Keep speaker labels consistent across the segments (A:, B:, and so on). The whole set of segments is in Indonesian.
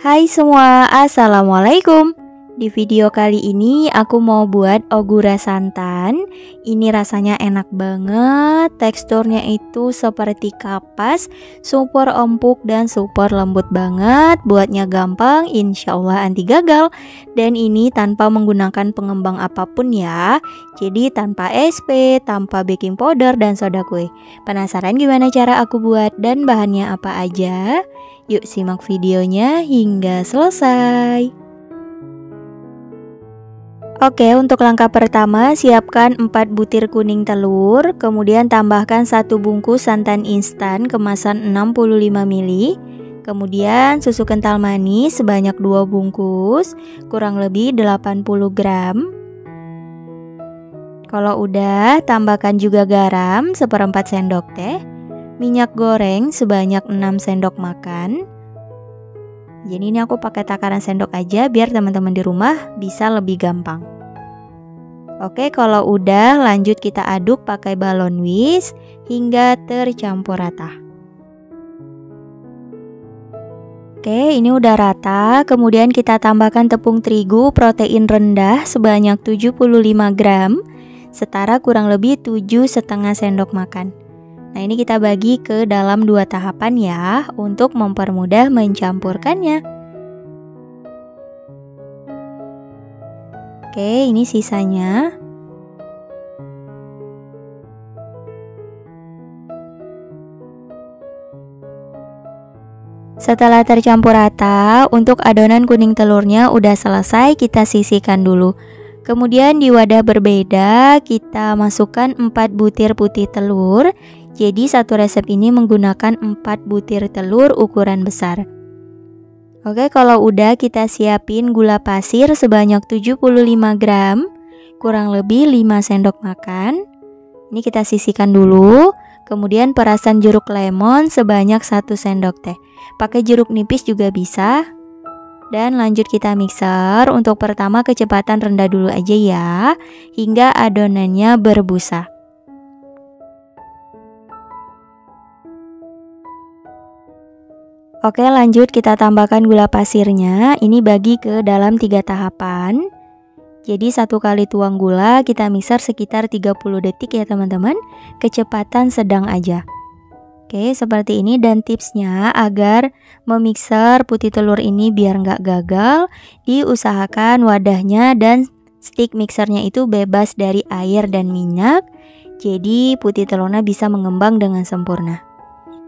A: Hai semua, assalamualaikum. Di video kali ini aku mau buat ogura santan. Ini rasanya enak banget, teksturnya itu seperti kapas, super empuk dan super lembut banget. Buatnya gampang, insya Allah anti gagal. Dan ini tanpa menggunakan pengembang apapun ya. Jadi tanpa SP, tanpa baking powder dan soda kue. Penasaran gimana cara aku buat dan bahannya apa aja? Yuk simak videonya hingga selesai. Oke, untuk langkah pertama siapkan 4 butir kuning telur, kemudian tambahkan 1 bungkus santan instan kemasan 65 ml, kemudian susu kental manis sebanyak 2 bungkus, kurang lebih 80 gram. Kalau udah, tambahkan juga garam seperempat sendok teh, minyak goreng sebanyak 6 sendok makan. Jadi ini aku pakai takaran sendok aja biar teman-teman di rumah bisa lebih gampang. Oke, kalau udah lanjut kita aduk pakai balon whisk hingga tercampur rata. Oke, ini udah rata. Kemudian kita tambahkan tepung terigu protein rendah sebanyak 75 gram, setara kurang lebih 7,5 sendok makan. Nah, ini kita bagi ke dalam 2 tahapan ya, untuk mempermudah mencampurkannya. Oke, ini sisanya. Setelah tercampur rata, untuk adonan kuning telurnya udah selesai, kita sisihkan dulu. Kemudian di wadah berbeda, kita masukkan 4 butir putih telur. Jadi satu resep ini menggunakan 4 butir telur ukuran besar. Oke, kalau udah kita siapin gula pasir sebanyak 75 gram, kurang lebih 5 sendok makan. Ini kita sisihkan dulu. Kemudian perasan jeruk lemon sebanyak 1 sendok teh. Pakai jeruk nipis juga bisa. Dan lanjut kita mixer. Untuk pertama kecepatan rendah dulu aja ya, hingga adonannya berbusa. Oke, lanjut kita tambahkan gula pasirnya. Ini bagi ke dalam 3 tahapan. Jadi 1 kali tuang gula kita mixer sekitar 30 detik ya teman-teman. Kecepatan sedang aja. Oke, seperti ini. Dan tipsnya agar memixer putih telur ini biar nggak gagal, diusahakan wadahnya dan stick mixernya itu bebas dari air dan minyak. Jadi putih telurnya bisa mengembang dengan sempurna.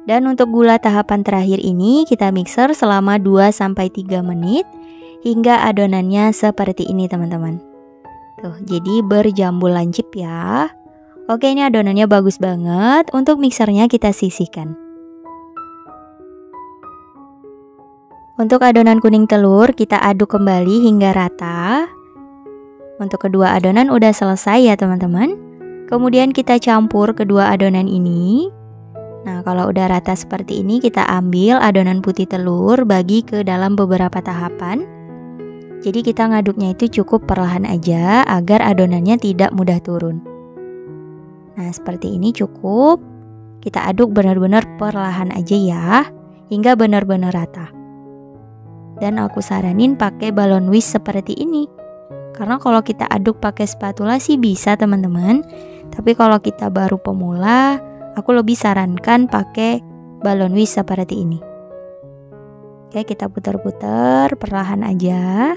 A: Dan untuk gula tahapan terakhir ini kita mixer selama 2-3 menit hingga adonannya seperti ini teman-teman. Tuh, jadi berjambul lancip ya. Oke, ini adonannya bagus banget. Untuk mixernya kita sisihkan. Untuk adonan kuning telur kita aduk kembali hingga rata. Untuk kedua adonan udah selesai ya teman-teman. Kemudian kita campur kedua adonan ini. Nah, kalau udah rata seperti ini, kita ambil adonan putih telur, bagi ke dalam beberapa tahapan. Jadi kita ngaduknya itu cukup perlahan aja, agar adonannya tidak mudah turun. Nah, seperti ini cukup. Kita aduk benar-benar perlahan aja ya, hingga benar-benar rata. Dan aku saranin pakai balon whisk seperti ini. Karena kalau kita aduk pakai spatula sih bisa teman-teman. Tapi kalau kita baru pemula, aku lebih sarankan pakai balon whisk seperti ini. Oke, kita putar-putar perlahan aja.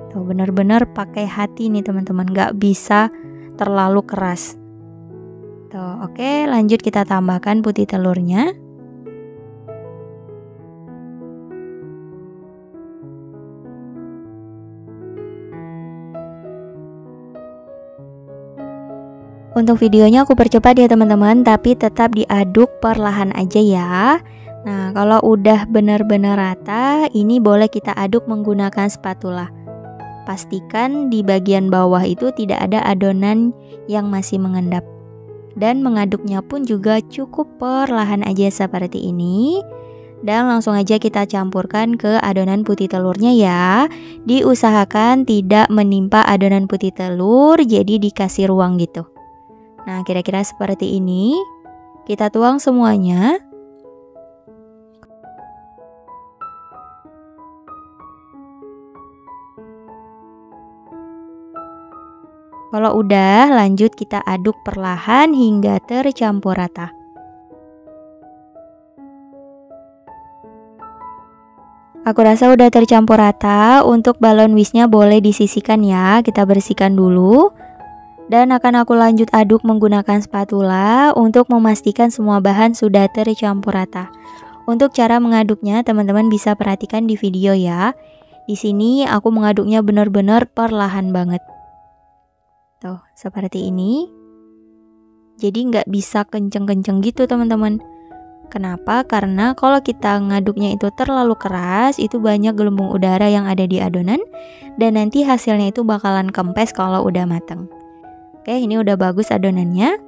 A: Tuh, bener-bener pakai hati nih teman-teman, nggak bisa terlalu keras. Tuh, oke, lanjut kita tambahkan putih telurnya. Untuk videonya aku percepat ya teman-teman, tapi tetap diaduk perlahan aja ya. Nah, kalau udah benar-benar rata, ini boleh kita aduk menggunakan spatula. Pastikan di bagian bawah itu tidak ada adonan yang masih mengendap. Dan mengaduknya pun juga cukup perlahan aja seperti ini. Dan langsung aja kita campurkan ke adonan putih telurnya ya. Diusahakan tidak menimpa adonan putih telur, jadi dikasih ruang gitu. Nah, kira-kira seperti ini. Kita tuang semuanya. Kalau udah, lanjut kita aduk perlahan hingga tercampur rata. Aku rasa udah tercampur rata. Untuk balon wisnya boleh disisihkan ya, kita bersihkan dulu. Dan akan aku lanjut aduk menggunakan spatula untuk memastikan semua bahan sudah tercampur rata. Untuk cara mengaduknya, teman-teman bisa perhatikan di video ya. Di sini aku mengaduknya benar-benar perlahan banget. Tuh, seperti ini. Jadi nggak bisa kenceng-kenceng gitu teman-teman. Kenapa? Karena kalau kita ngaduknya itu terlalu keras, itu banyak gelembung udara yang ada di adonan. Dan nanti hasilnya itu bakalan kempes kalau udah mateng. Oke, ini udah bagus adonannya.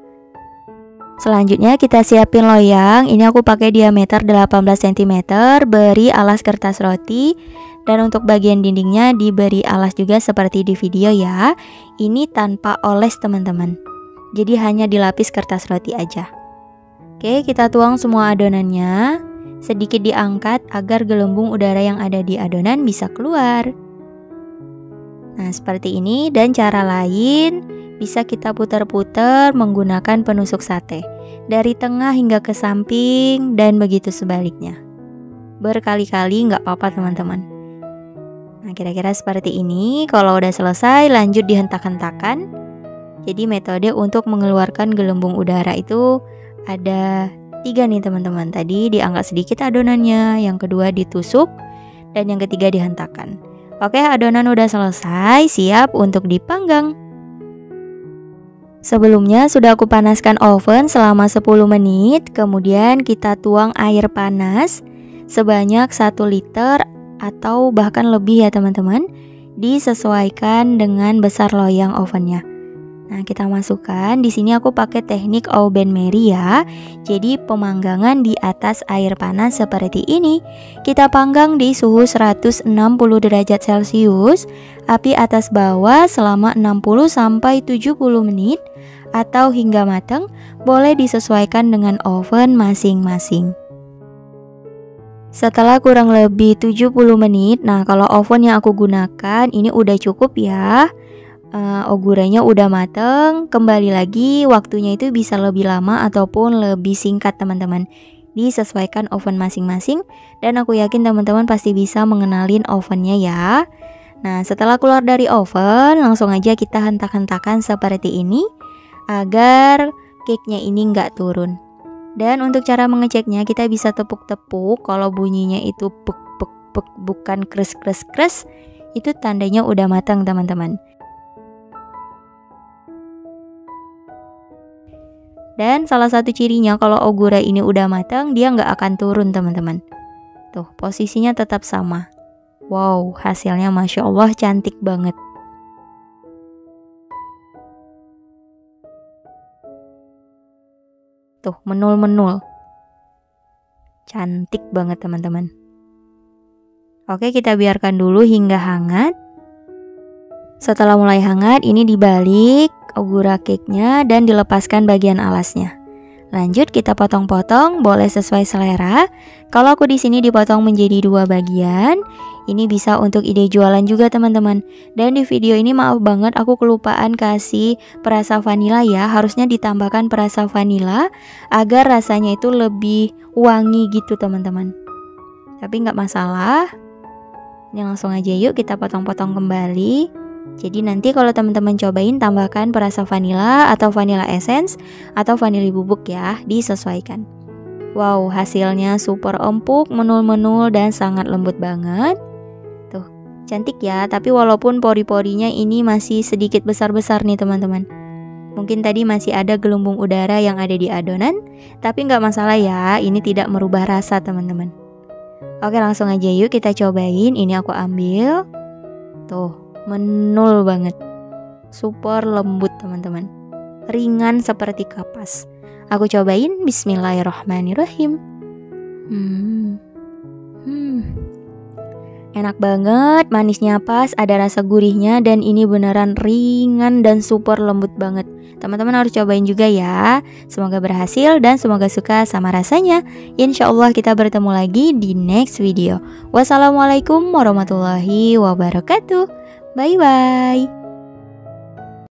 A: Selanjutnya kita siapin loyang. Ini aku pakai diameter 18 cm, beri alas kertas roti. Dan untuk bagian dindingnya diberi alas juga seperti di video ya. Ini tanpa oles teman-teman. Jadi hanya dilapis kertas roti aja. Oke, kita tuang semua adonannya. Sedikit diangkat agar gelembung udara yang ada di adonan bisa keluar. Nah, seperti ini. Dan cara lain, bisa kita putar-putar menggunakan penusuk sate. Dari tengah hingga ke samping dan begitu sebaliknya. Berkali-kali nggak apa-apa teman-teman. Nah, kira-kira seperti ini. Kalau udah selesai, lanjut dihentak-hentakan. Jadi metode untuk mengeluarkan gelembung udara itu ada 3 nih teman-teman. Tadi diangkat sedikit adonannya, yang kedua ditusuk, dan yang ketiga dihentakkan. Oke, adonan udah selesai, siap untuk dipanggang. Sebelumnya sudah aku panaskan oven selama 10 menit. Kemudian kita tuang air panas sebanyak 1 liter atau bahkan lebih ya teman-teman. Disesuaikan dengan besar loyang ovennya. Nah, kita masukkan. Di sini aku pakai teknik Au Bain-Marie ya. Jadi pemanggangan di atas air panas seperti ini. Kita panggang di suhu 160 derajat Celcius, api atas bawah selama 60 sampai 70 menit atau hingga matang. Boleh disesuaikan dengan oven masing-masing. Setelah kurang lebih 70 menit, nah kalau oven yang aku gunakan ini udah cukup ya. Ogurenya udah mateng. Kembali lagi, waktunya itu bisa lebih lama ataupun lebih singkat teman-teman. Disesuaikan oven masing-masing. Dan aku yakin teman-teman pasti bisa mengenalin ovennya ya. Nah, setelah keluar dari oven, langsung aja kita hentak-hentakan seperti ini agar cake-nya ini nggak turun. Dan untuk cara mengeceknya, kita bisa tepuk-tepuk. Kalau bunyinya itu pek bukan kres, itu tandanya udah matang teman-teman. Dan salah satu cirinya kalau ogura ini udah matang, dia nggak akan turun teman-teman. Tuh, posisinya tetap sama. Wow, hasilnya Masya Allah cantik banget. Tuh, menul-menul. Cantik banget teman-teman. Oke, kita biarkan dulu hingga hangat. Setelah mulai hangat, ini dibalik ogura cake-nya dan dilepaskan bagian alasnya. Lanjut kita potong-potong, boleh sesuai selera. Kalau aku di sini dipotong menjadi 2 bagian. Ini bisa untuk ide jualan juga teman-teman. Dan di video ini maaf banget aku kelupaan kasih perasa vanila ya. Harusnya ditambahkan perasa vanila agar rasanya itu lebih wangi gitu teman-teman. Tapi nggak masalah. Ini langsung aja yuk kita potong-potong kembali. Jadi nanti kalau teman-teman cobain, tambahkan perasa vanila atau vanilla essence atau vanili bubuk ya, disesuaikan. Wow, hasilnya super empuk, menul-menul dan sangat lembut banget. Tuh, cantik ya, tapi walaupun pori-porinya ini masih sedikit besar-besar nih teman-teman. Mungkin tadi masih ada gelembung udara yang ada di adonan, tapi nggak masalah ya, ini tidak merubah rasa teman-teman. Oke, langsung aja yuk kita cobain. Ini aku ambil. Tuh, menul banget. Super lembut teman-teman. Ringan seperti kapas. Aku cobain. Bismillahirrahmanirrahim. Enak banget, manisnya pas, ada rasa gurihnya, dan ini beneran ringan dan super lembut banget. Teman-teman harus cobain juga ya. Semoga berhasil dan semoga suka sama rasanya. Insya Allah kita bertemu lagi di next video. Wassalamualaikum warahmatullahi wabarakatuh. Bye bye.